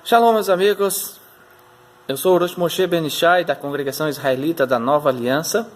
Shalom, meus amigos, eu sou o Rosh Moshe Ben Ishai, da Congregação Israelita da Nova Aliança,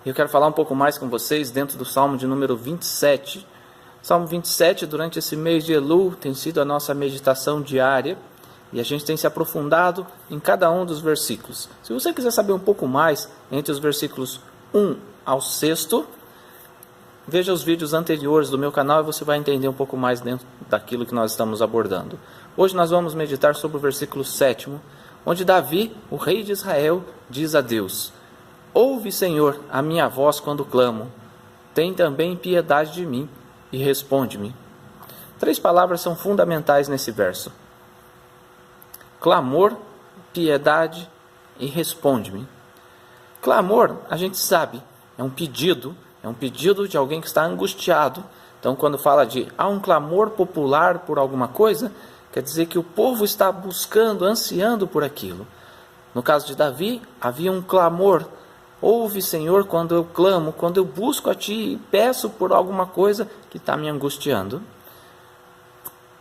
e eu quero falar um pouco mais com vocês dentro do Salmo de número 27. Salmo 27, durante esse mês de Elul, tem sido a nossa meditação diária, e a gente tem se aprofundado em cada um dos versículos. Se você quiser saber um pouco mais, entre os versículos 1 ao 6, veja os vídeos anteriores do meu canal e você vai entender um pouco mais dentro daquilo que nós estamos abordando. Hoje nós vamos meditar sobre o versículo 7, onde Davi, o rei de Israel, diz a Deus: ouve, Senhor, a minha voz quando clamo, tem também piedade de mim e responde-me. 3 palavras são fundamentais nesse verso: clamor, piedade e responde-me. Clamor, a gente sabe, é um pedido de alguém que está angustiado. Então, quando fala de há um clamor popular por alguma coisa, quer dizer que o povo está buscando, ansiando por aquilo. No caso de Davi, havia um clamor: ouve, Senhor, quando eu clamo, quando eu busco a Ti e peço por alguma coisa que está me angustiando.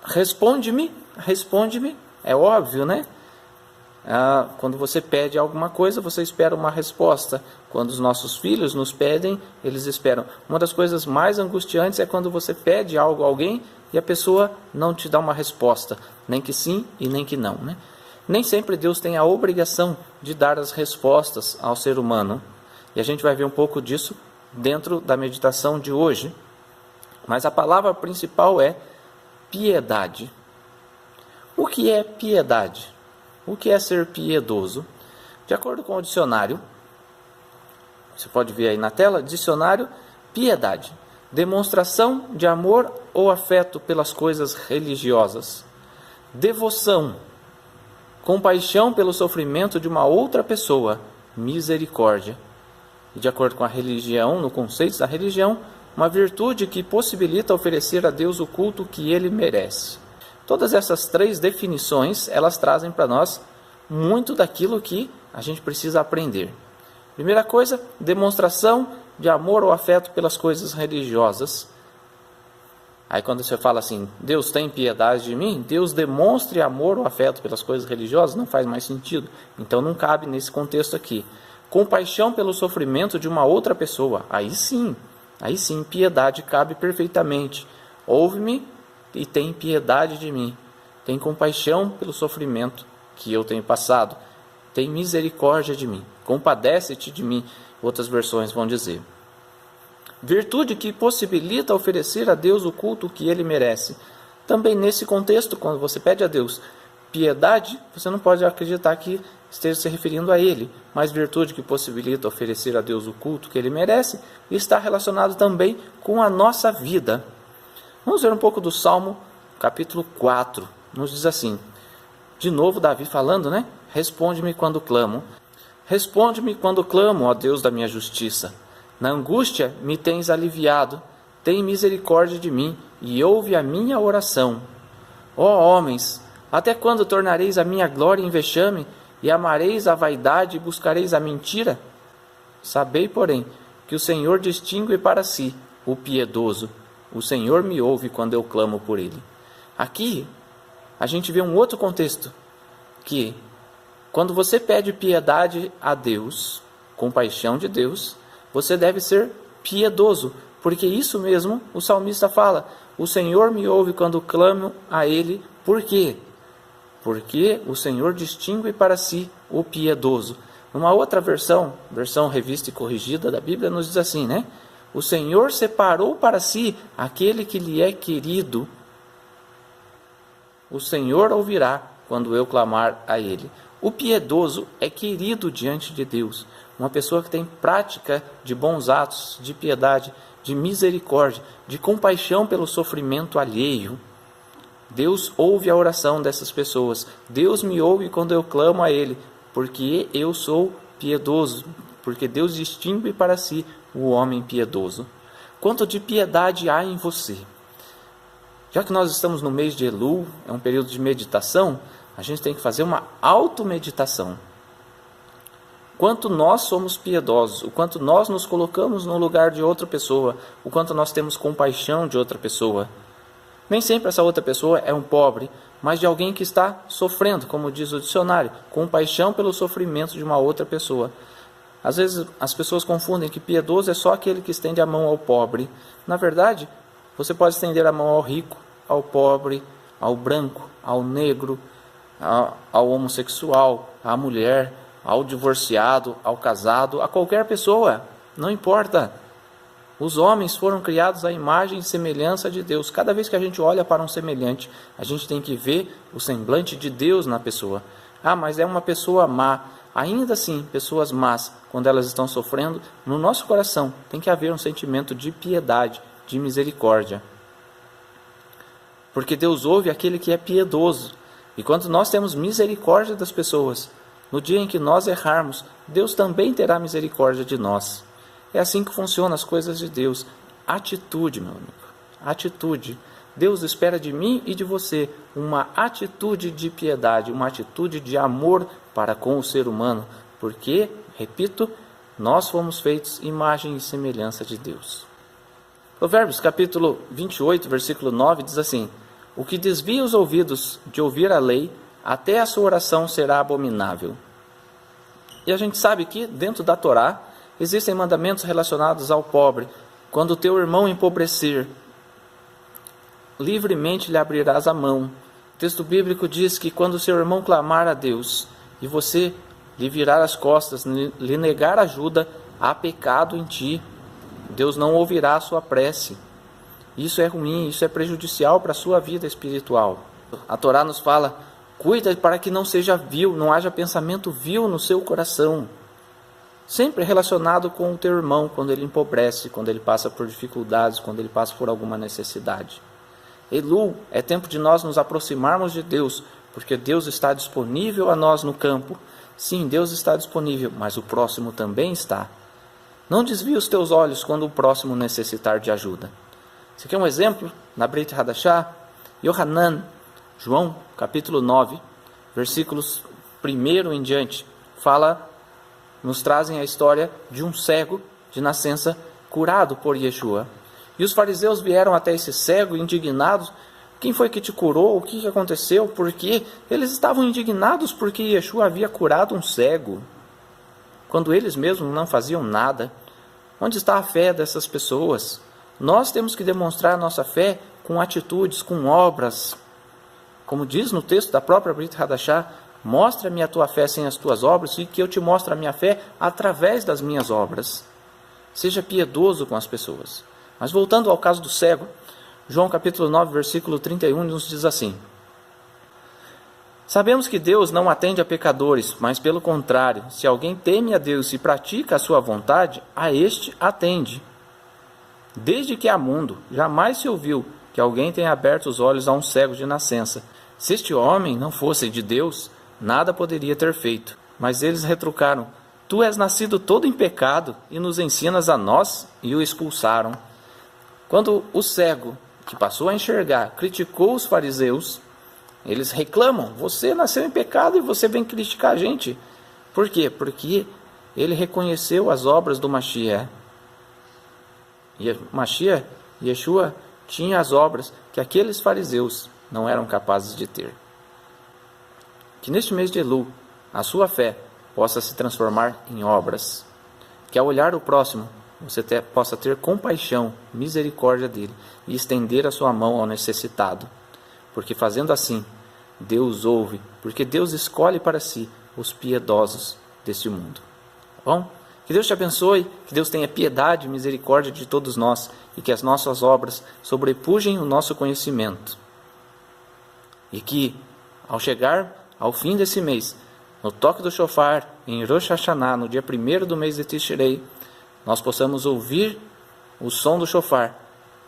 Responde-me, é óbvio, né? Quando você pede alguma coisa, você espera uma resposta. Quando os nossos filhos nos pedem, eles esperam. Uma das coisas mais angustiantes é quando você pede algo a alguém e a pessoa não te dá uma resposta, nem que sim e nem que não, né? Nem sempre Deus tem a obrigação de dar as respostas ao ser humano, e a gente vai ver um pouco disso dentro da meditação de hoje. Mas a palavra principal é piedade. O que é piedade? O que é ser piedoso? De acordo com o dicionário, você pode ver aí na tela, dicionário: piedade, demonstração de amor ou afeto pelas coisas religiosas. Devoção, compaixão pelo sofrimento de uma outra pessoa. Misericórdia. E de acordo com a religião, no conceito da religião, uma virtude que possibilita oferecer a Deus o culto que Ele merece. Todas essas 3 definições, elas trazem para nós muito daquilo que a gente precisa aprender. Primeira coisa, demonstração de amor ou afeto pelas coisas religiosas. Aí quando você fala assim, Deus tem piedade de mim, Deus demonstre amor ou afeto pelas coisas religiosas, não faz mais sentido. Então não cabe nesse contexto aqui. Compaixão pelo sofrimento de uma outra pessoa, aí sim, piedade cabe perfeitamente. Ouve-me e tem piedade de mim. Tem compaixão pelo sofrimento que eu tenho passado. Tem misericórdia de mim. Compadece-te de mim, outras versões vão dizer. Virtude que possibilita oferecer a Deus o culto que Ele merece. Também nesse contexto, quando você pede a Deus piedade, você não pode acreditar que esteja se referindo a Ele. Mas virtude que possibilita oferecer a Deus o culto que Ele merece, está relacionado também com a nossa vida. Vamos ver um pouco do Salmo, capítulo 4. Nos diz assim, de novo Davi falando, né? Responde-me quando clamo. Responde-me quando clamo, ó Deus da minha justiça. Na angústia me tens aliviado. Tem misericórdia de mim e ouve a minha oração. Ó homens, até quando tornareis a minha glória em vexame e amareis a vaidade e buscareis a mentira? Sabei, porém, que o Senhor distingue para si o piedoso. O Senhor me ouve quando eu clamo por Ele. Aqui, a gente vê um outro contexto, que quando você pede piedade a Deus, compaixão de Deus, você deve ser piedoso, porque isso mesmo o salmista fala, o Senhor me ouve quando clamo a Ele. Por quê? Porque o Senhor distingue para si o piedoso. Numa outra versão revista e corrigida da Bíblia, nos diz assim, né? O Senhor separou para si aquele que lhe é querido. O Senhor ouvirá quando eu clamar a Ele. O piedoso é querido diante de Deus. Uma pessoa que tem prática de bons atos, de piedade, de misericórdia, de compaixão pelo sofrimento alheio. Deus ouve a oração dessas pessoas. Deus me ouve quando eu clamo a Ele, porque eu sou piedoso, porque Deus distingue para si o homem piedoso. Quanto de piedade há em você? Já que nós estamos no mês de Elul, é um período de meditação, a gente tem que fazer uma automeditação. Quanto nós somos piedosos, o quanto nós nos colocamos no lugar de outra pessoa, o quanto nós temos compaixão de outra pessoa. Nem sempre essa outra pessoa é um pobre, mas de alguém que está sofrendo, como diz o dicionário, compaixão pelo sofrimento de uma outra pessoa. Às vezes as pessoas confundem que piedoso é só aquele que estende a mão ao pobre. Na verdade, você pode estender a mão ao rico, ao pobre, ao branco, ao negro, ao homossexual, à mulher, ao divorciado, ao casado, a qualquer pessoa, não importa. Os homens foram criados à imagem e semelhança de Deus. Cada vez que a gente olha para um semelhante, a gente tem que ver o semblante de Deus na pessoa. Ah, mas é uma pessoa má. Ainda assim, pessoas más, quando elas estão sofrendo, no nosso coração tem que haver um sentimento de piedade, de misericórdia. Porque Deus ouve aquele que é piedoso. E quando nós temos misericórdia das pessoas, no dia em que nós errarmos, Deus também terá misericórdia de nós. É assim que funcionam as coisas de Deus. Atitude, meu amigo. Atitude. Deus espera de mim e de você uma atitude de piedade, uma atitude de amor para com o ser humano. Porque, repito, nós fomos feitos imagem e semelhança de Deus. Provérbios capítulo 28, versículo 9 diz assim: o que desvia os ouvidos de ouvir a lei, até a sua oração será abominável. E a gente sabe que, dentro da Torá, existem mandamentos relacionados ao pobre. Quando o teu irmão empobrecer, livremente lhe abrirás a mão. O texto bíblico diz que quando o seu irmão clamar a Deus, e você lhe virar as costas, lhe negar ajuda, há pecado em ti. Deus não ouvirá a sua prece. Isso é ruim, isso é prejudicial para a sua vida espiritual. A Torá nos fala: cuida para que não seja vil, não haja pensamento vil no seu coração. Sempre relacionado com o teu irmão, quando ele empobrece, quando ele passa por dificuldades, quando ele passa por alguma necessidade. Elul é tempo de nós nos aproximarmos de Deus, porque Deus está disponível a nós no campo. Sim, Deus está disponível, mas o próximo também está. Não desvie os teus olhos quando o próximo necessitar de ajuda. Esse aqui é um exemplo, na Brit Hadashah, Yohanan, João, capítulo 9, versículos 1 em diante, nos trazem a história de um cego de nascença curado por Yeshua. E os fariseus vieram até esse cego indignados. Quem foi que te curou? O que aconteceu? Porque eles estavam indignados porque Yeshua havia curado um cego, quando eles mesmos não faziam nada. Onde está a fé dessas pessoas? Nós temos que demonstrar a nossa fé com atitudes, com obras. Como diz no texto da própria Brit Hadashah: mostra-me a tua fé sem as tuas obras, e que eu te mostre a minha fé através das minhas obras. Seja piedoso com as pessoas. Mas voltando ao caso do cego, João capítulo 9, versículo 31 nos diz assim: sabemos que Deus não atende a pecadores, mas pelo contrário, se alguém teme a Deus e pratica a sua vontade, a este atende. Desde que há mundo, jamais se ouviu que alguém tenha aberto os olhos a um cego de nascença. Se este homem não fosse de Deus, nada poderia ter feito. Mas eles retrucaram: tu és nascido todo em pecado e nos ensinas a nós? E o expulsaram. Quando o cego, que passou a enxergar, criticou os fariseus, eles reclamam: você nasceu em pecado e você vem criticar a gente. Por quê? Porque ele reconheceu as obras do Mashiach. E Mashiach, Yeshua, tinha as obras que aqueles fariseus não eram capazes de ter. Que neste mês de Elul, a sua fé possa se transformar em obras. Que ao olhar o próximo, você possa ter compaixão, misericórdia dele e estender a sua mão ao necessitado. Porque fazendo assim, Deus ouve, porque Deus escolhe para si os piedosos deste mundo. Tá bom? Que Deus te abençoe, que Deus tenha piedade e misericórdia de todos nós e que as nossas obras sobrepujem o nosso conhecimento. E que, ao chegar ao fim desse mês, no toque do shofar, em Rosh Hashanah, no dia 1º do mês de Tishrei, nós possamos ouvir o som do shofar,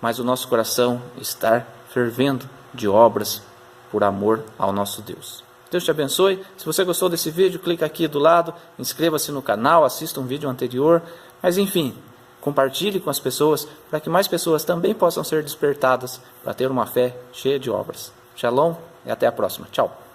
mas o nosso coração estar fervendo de obras por amor ao nosso Deus. Deus te abençoe. Se você gostou desse vídeo, clica aqui do lado, inscreva-se no canal, assista um vídeo anterior. Mas enfim, compartilhe com as pessoas, para que mais pessoas também possam ser despertadas para ter uma fé cheia de obras. Shalom e até a próxima. Tchau.